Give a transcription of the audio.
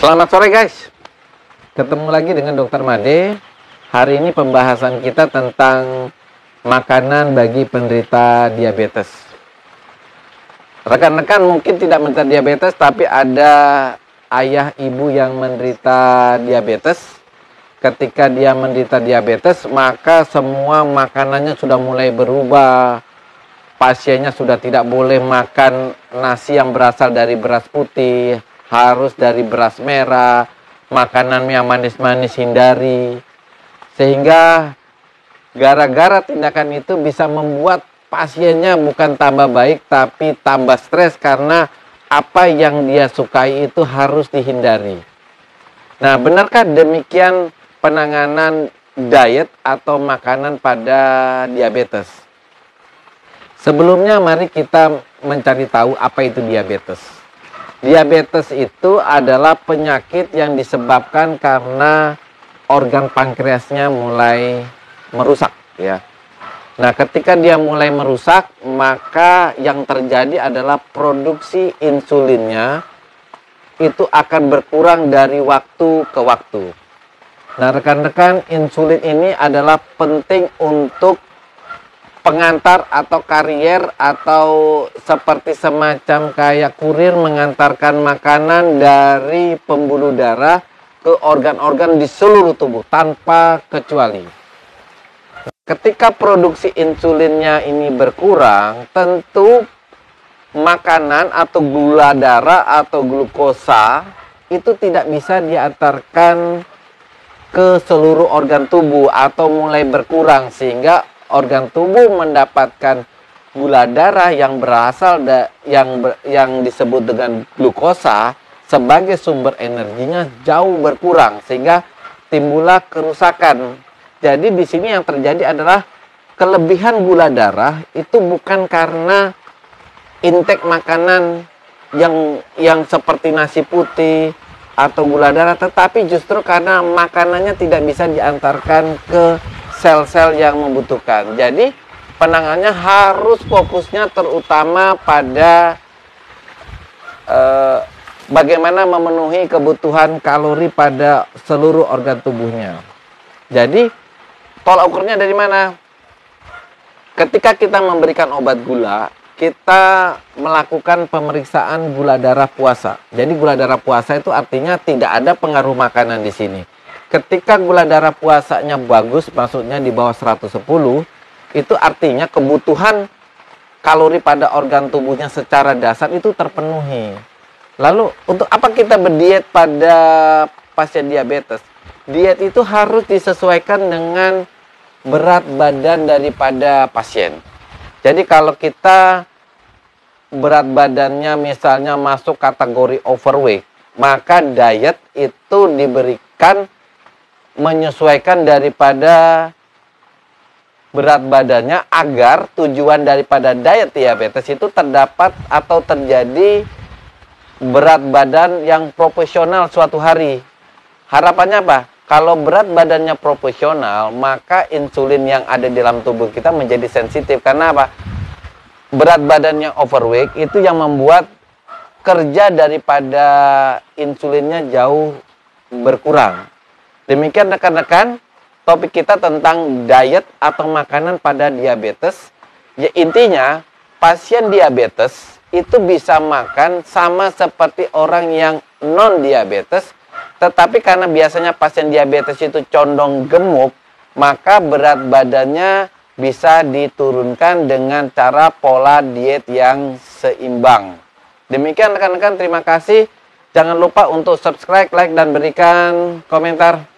Selamat sore guys, ketemu lagi dengan Dr. Made. Hari ini pembahasan kita tentang makanan bagi penderita diabetes. Rekan-rekan mungkin tidak menderita diabetes, tapi ada ayah ibu yang menderita diabetes. Ketika dia menderita diabetes, maka semua makanannya sudah mulai berubah. Pasiennya sudah tidak boleh makan nasi yang berasal dari beras putih, harus dari beras merah, makanan yang manis-manis hindari. Sehingga gara-gara tindakan itu bisa membuat pasiennya bukan tambah baik tapi tambah stres karena apa yang dia sukai itu harus dihindari. Nah, benarkah demikian penanganan diet atau makanan pada diabetes? Sebelumnya mari kita mencari tahu apa itu diabetes. Diabetes itu adalah penyakit yang disebabkan karena organ pankreasnya mulai merusak, ya. Nah, ketika dia mulai merusak, maka yang terjadi adalah produksi insulinnya itu akan berkurang dari waktu ke waktu. Nah, rekan-rekan, insulin ini adalah penting untuk pengantar atau karier atau seperti semacam kayak kurir mengantarkan makanan dari pembuluh darah ke organ-organ di seluruh tubuh tanpa kecuali. Ketika produksi insulinnya ini berkurang, tentu makanan atau gula darah atau glukosa itu tidak bisa diantarkan ke seluruh organ tubuh atau mulai berkurang sehingga organ tubuh mendapatkan gula darah yang berasal yang disebut dengan glukosa sebagai sumber energinya jauh berkurang sehingga timbullah kerusakan. Jadi di sini yang terjadi adalah kelebihan gula darah itu bukan karena intake makanan yang seperti nasi putih atau gula darah, tetapi justru karena makanannya tidak bisa diantarkan ke sel-sel yang membutuhkan. Jadi penanganannya harus fokusnya terutama pada bagaimana memenuhi kebutuhan kalori pada seluruh organ tubuhnya. Jadi tolak ukurnya dari mana? Ketika kita memberikan obat gula, kita melakukan pemeriksaan gula darah puasa. Jadi gula darah puasa itu artinya tidak ada pengaruh makanan di sini. Ketika gula darah puasanya bagus, maksudnya di bawah 110, itu artinya kebutuhan kalori pada organ tubuhnya secara dasar itu terpenuhi. Lalu, untuk apa kita berdiet pada pasien diabetes? Diet itu harus disesuaikan dengan berat badan daripada pasien. Jadi kalau kita berat badannya misalnya masuk kategori overweight, maka diet itu diberikan menyesuaikan daripada berat badannya agar tujuan daripada diet diabetes itu terdapat atau terjadi berat badan yang proporsional suatu hari. Harapannya apa? Kalau berat badannya proporsional, maka insulin yang ada di dalam tubuh kita menjadi sensitif. Karena apa? Berat badannya overweight itu yang membuat kerja daripada insulinnya jauh berkurang. Demikian rekan-rekan, topik kita tentang diet atau makanan pada diabetes. Ya, intinya, pasien diabetes itu bisa makan sama seperti orang yang non-diabetes, tetapi karena biasanya pasien diabetes itu condong gemuk, maka berat badannya bisa diturunkan dengan cara pola diet yang seimbang. Demikian rekan-rekan, terima kasih. Jangan lupa untuk subscribe, like, dan berikan komentar.